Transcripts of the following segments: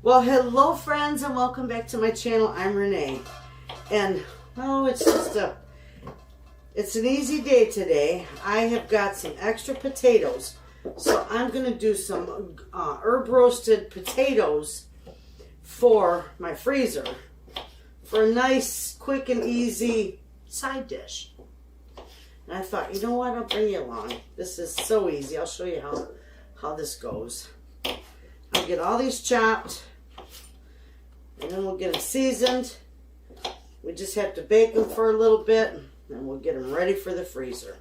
Well, hello friends and welcome back to my channel. I'm Renee. And, well, it's an easy day today. I have got some extra potatoes. So I'm going to do some herb roasted potatoes for my freezer for a nice, quick and easy side dish. And I thought, you know what, I'll bring you along. This is so easy. I'll show you how this goes. I'll get all these chopped. And then we'll get them seasoned. We just have to bake them for a little bit, and we'll get them ready for the freezer.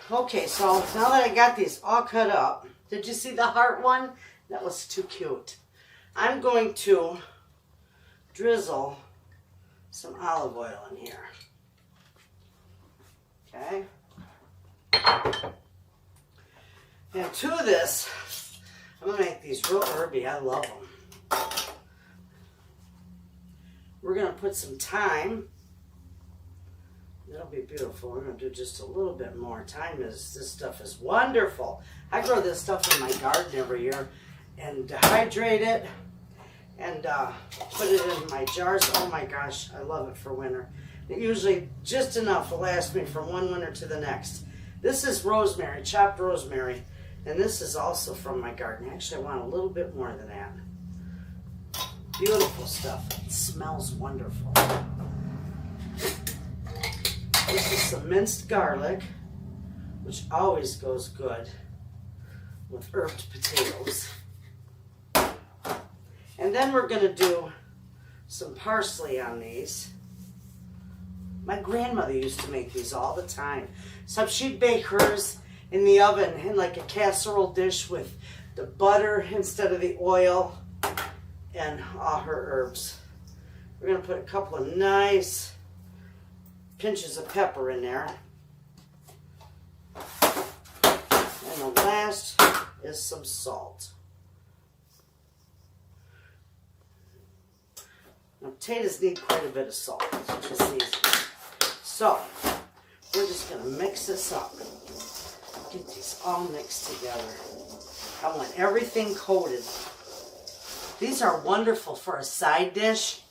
Okay, so now that I got these all cut up, did you see the heart one? That was too cute. I'm going to drizzle some olive oil in here. Okay. And to this, I'm going to make these real herby. I love them. We're going to put some thyme. That'll be beautiful. We're going to do just a little bit more. This stuff is wonderful. I grow this stuff in my garden every year and dehydrate it and put it in my jars. Oh my gosh, I love it for winter. It usually just enough will last me from one winter to the next. This is rosemary, chopped rosemary, and this is also from my garden. Actually, I want a little bit more than that. Beautiful stuff. It smells wonderful. This is some minced garlic, which always goes good with herbed potatoes. And then we're going to do some parsley on these. My grandmother used to make these all the time. So she'd bake hers in the oven in like a casserole dish with the butter instead of the oil and all her herbs. We're going to put a couple of nice pinches of pepper in there. And the last is some salt. Now, potatoes need quite a bit of salt to season. So, we're just going to mix this up. Get these all mixed together. I want everything coated. These are wonderful for a side dish.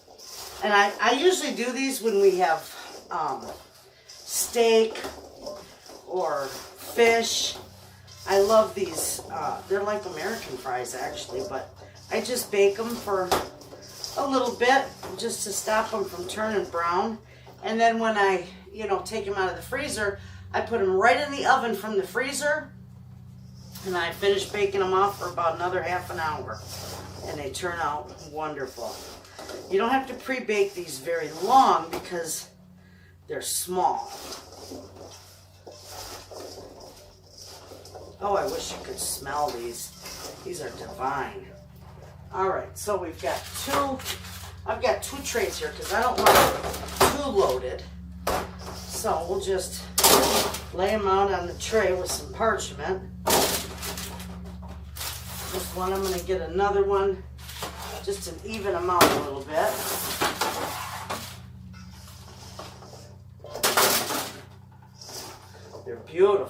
And I usually do these when we have steak or fish. I love these. They're like American fries actually, but I just bake them for a little bit just to stop them from turning brown. And then when I, take them out of the freezer, I put them right in the oven from the freezer, and I finish baking them off for about another half an hour, and they turn out wonderful. You don't have to pre-bake these very long because they're small. Oh, I wish you could smell these. These are divine. All right, so we've got I've got two trays here because I don't want it too loaded. So we'll just lay them out on the tray with some parchment. This one, I'm going to get another one, just an even amount a little bit. They're beautiful.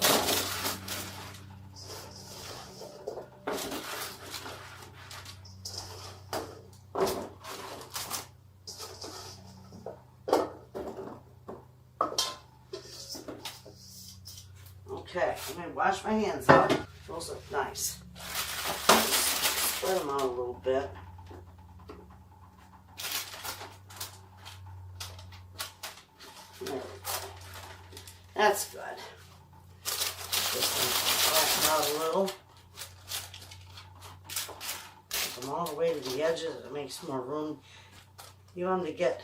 Okay, I'm going to wash my hands out. Those look nice. Spread them out a little bit. That's good. Just flatten out a little. Put them all the way to the edges. It makes more room. You want them to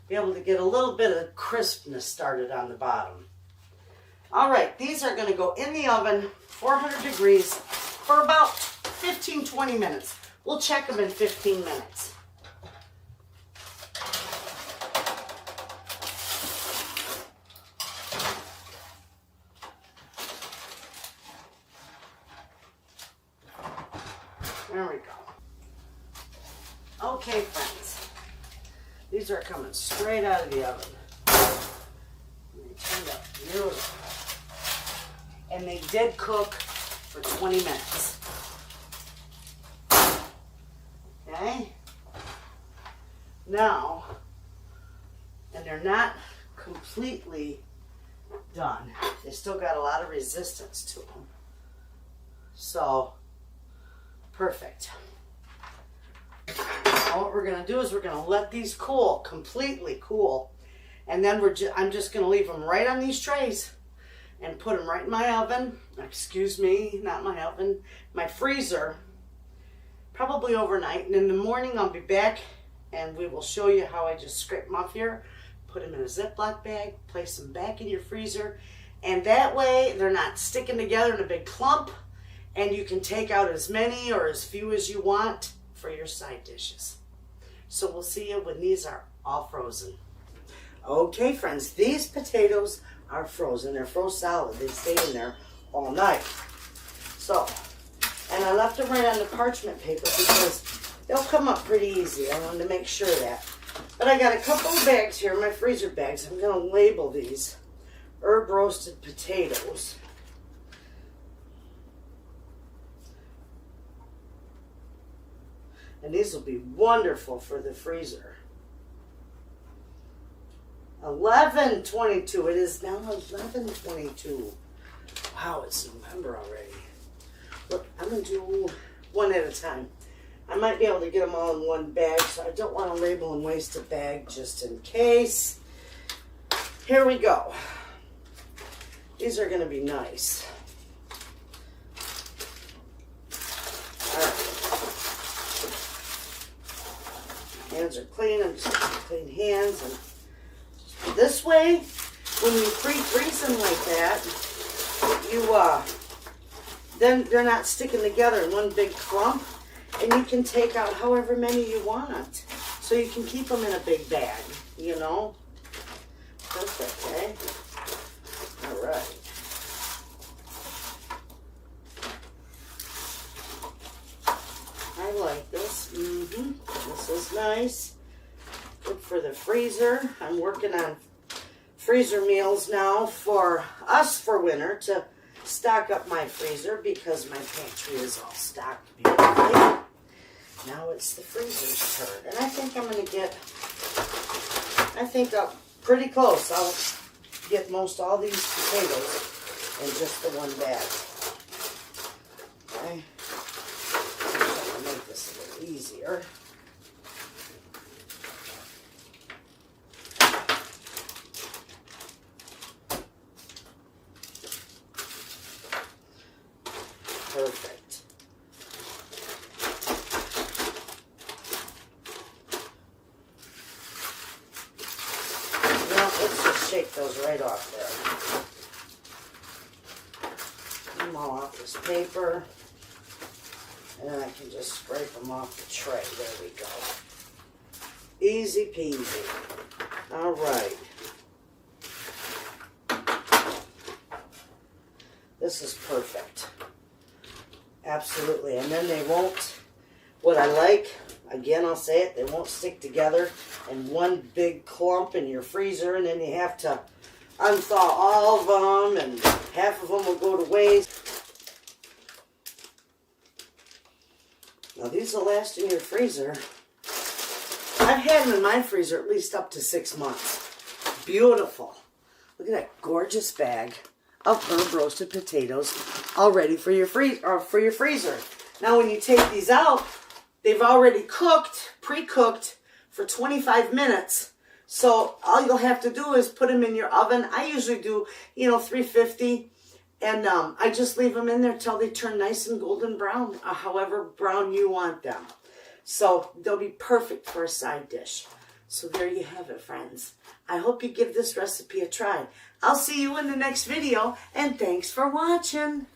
be able to get a little bit of crispness started on the bottom. All right, these are going to go in the oven, 400 degrees, for about 15-20 minutes. We'll check them in 15 minutes. There we go. Okay, friends. These are coming straight out of the oven. They turned out beautiful. And they did cook for 20 minutes. Okay? Now, and they're not completely done. They still got a lot of resistance to them. So, perfect. Now what we're going to do is we're going to let these cool, completely cool. And then I'm just going to leave them right on these trays and put them right in my oven. Excuse me, not my oven, my freezer. Probably overnight. And in the morning I'll be back and we will show you how I just scrape them off here, put them in a Ziploc bag, place them back in your freezer. And that way they're not sticking together in a big clump. And you can take out as many or as few as you want for your side dishes. So we'll see you when these are all frozen. Okay, friends, these potatoes are frozen. They're frozen solid. They stay in there all night. So, and I left them right on the parchment paper because they'll come up pretty easy. I wanted to make sure of that. But I got a couple of bags here, my freezer bags. I'm going to label these herb roasted potatoes. And these will be wonderful for the freezer. 11/22. It is now 11/22. Wow, it's November already. Look, I'm going to do one at a time. I might be able to get them all in one bag, so I don't want to label and waste a bag just in case. Here we go. These are going to be nice. All right. Hands are clean. I'm just going to clean hands. And this way, when you pre-freeze them like that, then they're not sticking together in one big clump, and you can take out however many you want. So you can keep them in a big bag, you know. Perfect, eh? All right. I like this. This is nice. Good for the freezer. I'm working on freezer meals now for us for winter to stock up my freezer because my pantry is all stocked beautifully. Now it's the freezer's turn. And I think I'm going to get, I'm pretty close. I'll get most all these potatoes in just the one bag. Okay. I'll make this a little easier. Perfect. Now let's just shake those right off there. Get them all off this paper. And then I can just scrape them off the tray. There we go. Easy peasy. All right. This is perfect. Absolutely. And then they won't, what I like, again I'll say it, they won't stick together in one big clump in your freezer, and then you have to unthaw all of them, and half of them will go to waste. Now these will last in your freezer. I've had them in my freezer at least up to 6 months. Beautiful. Look at that gorgeous bag of herb roasted potatoes all ready for your freezer. Now when you take these out, they've already cooked, pre-cooked for 25 minutes. So all you'll have to do is put them in your oven. I usually do, 350. And I just leave them in there till they turn nice and golden brown, however brown you want them. So they'll be perfect for a side dish. So there you have it, friends. I hope you give this recipe a try. I'll see you in the next video, and thanks for watching.